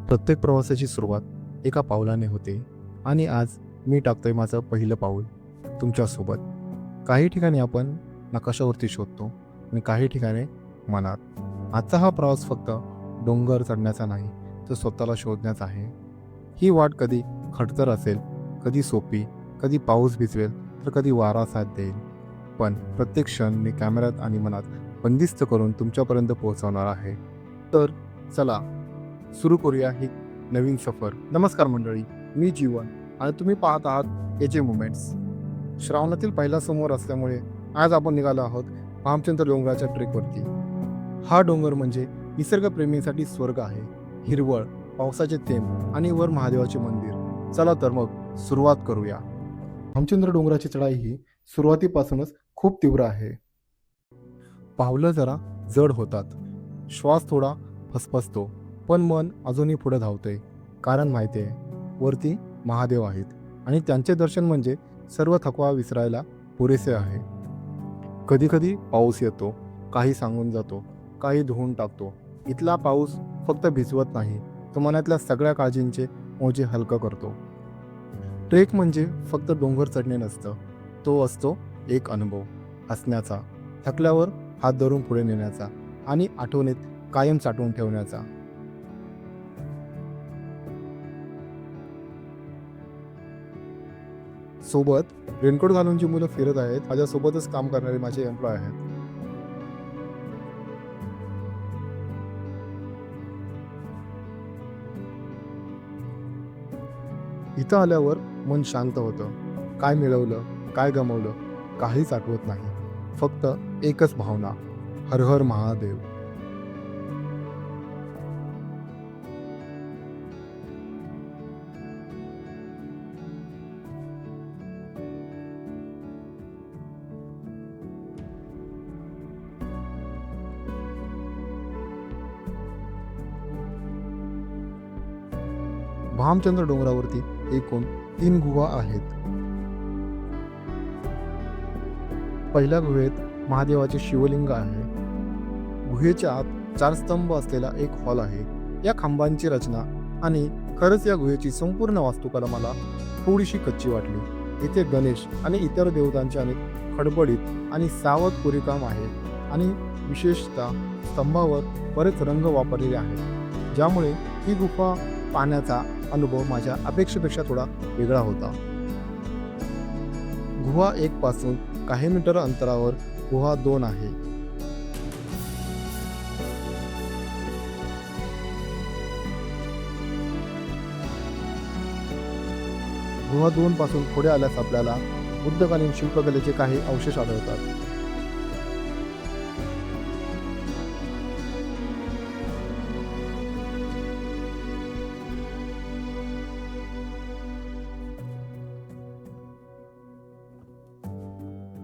प्रत्येक प्रवासाची सुरुवात एका पावलाने होते आणि आज मी टाकतोय माझं पहिलं पाऊल तुमच्यासोबत. काही ठिकाणी आपण नकाशावरती शोधतो आणि काही ठिकाणी मनात. आजचा हा प्रवास फक्त डोंगर चढण्याचा नाही, तर स्वतःला शोधण्याचा आहे. ही वाट कधी खडतर असेल, कधी सोपी, कधी पाऊस भिजवेल, तर कधी वारा साथ देईल. पण प्रत्येक क्षण मी कॅमेऱ्यात आणि मनात बंदिस्त करून तुमच्यापर्यंत पोहोचवणार आहे. तर चला सुरू करूया ही नवीन सफर. नमस्कार मंडळी, मी जीवन आणि तुम्ही पाहत आहात एजे मुमेंट्स. श्रावणातील पहिला समोर असल्यामुळे आज आपण निघालो आहोत भामचंद्र डोंगराच्या ट्रेकवरती. हा डोंगर म्हणजे निसर्गप्रेमींसाठी स्वर्ग आहे. हिरवळ, पावसाचे थेंब आणि वर महादेवाचे मंदिर. चला तर मग सुरुवात करूया. भामचंद्र डोंगराची चढाई ही सुरुवातीपासूनच खूप तीव्र आहे. पावलं जरा जड होतात, श्वास थोडा फसफसतो, पण मन अजूनही पुढे धावतंय. कारण माहिती आहे, वरती महादेव आहेत आणि त्यांचे दर्शन म्हणजे सर्व थकवा विसरायला पुरेसे आहे. कधी कधी पाऊस येतो, काही सांगून जातो, काही धुवून टाकतो. इथला पाऊस फक्त भिजवत नाही, तो मनातल्या सगळ्या काळजींचे ओझे हलकं करतो. ट्रेक म्हणजे फक्त डोंगर चढणे नसतं, तो असतो एक अनुभव. हसण्याचा, थकल्यावर हात धरून पुढे नेण्याचा आणि आठवणीत कायम साठवून ठेवण्याचा. सोबत रेनकोट घालून जी मुलं फिरत आहेत, माझ्यासोबतच काम करणारे माझे एम्प्लॉय आहेत. इथं आल्यावर मन शांत होतं. काय मिळवलं, काय गमावलं, काहीच आठवत नाही. फक्त एकच भावना, हर हर महादेव. भामचंद्र डोंगरावरती एकूण 3 गुहा आहेत. पहिल्या गुहेत महादेवाचे शिवलिंग आहे. गुहेच्या आत 4 स्तंभ असलेला एक हॉल आहे. या खांबांची रचना आणि खरंच या गुहेची संपूर्ण वास्तुकला मला थोडीशी कच्ची वाटली. इथे गणेश आणि इतर देवतांचे अनेक खडबडीत आणि सावध कोरीवकाम आहे आणि विशेषतः स्तंभावर बरेच रंग वापरलेले आहेत, ज्यामुळे ही गुफा पाहण्याचा अनुभव माझ्या अपेक्षेपेक्षा थोडा वेगळा होता. गुहा 1 पासून काही मीटर अंतरावर गुहा 2 आहे. गुहा 2 पासून पुढे आल्यास आपल्याला बुद्धकालीन शिल्पकलेचे काही अवशेष आढळतात.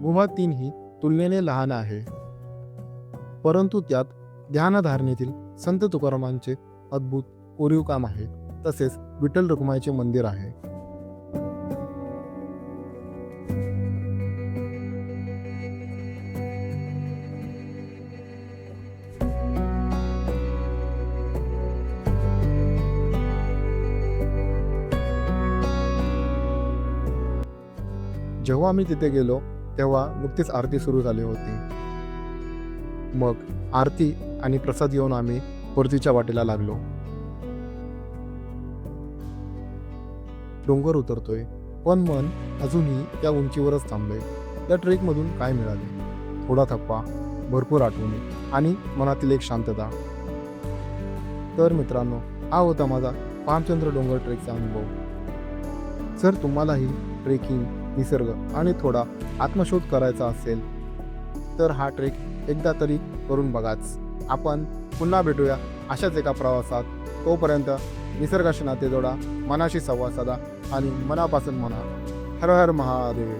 गुहा 3 ही तुलनेने लहान आहे, परंतु त्यात ध्यानधारणेतील संत तुकारामांचे अद्भुत कोरीवकाम आहे. तसेच विठ्ठल रखुमाईचे मंदिर आहे. जेव्हा आम्ही तिथे गेलो तेव्हा नुकतीच आरती सुरू झाली होती. मग आरती आणि प्रसाद घेऊन आम्ही परतीच्या वाटेला लागलो. डोंगर उतरतोय, पण मन अजूनही त्या उंचीवरच थांबलंय. त्या ट्रेकमधून काय मिळाले? थोडा थकवा, भरपूर आठवणी आणि मनातील एक शांतता. तर मित्रांनो, हा होता माझा भामचंद्र डोंगर ट्रेकचा अनुभव. जर तुम्हालाही ट्रेकिंग, निसर्ग आणि थोडा आत्मशोध करायचा असेल तर हा ट्रेक एकदा तरी करून बघाच. आपण पुन्हा भेटूया अशाच एका प्रवासात. तोपर्यंत निसर्गाशी नाते जोडा, मनाशी संवाद साधा आणि मनापासून म्हणा हर हर महादेव.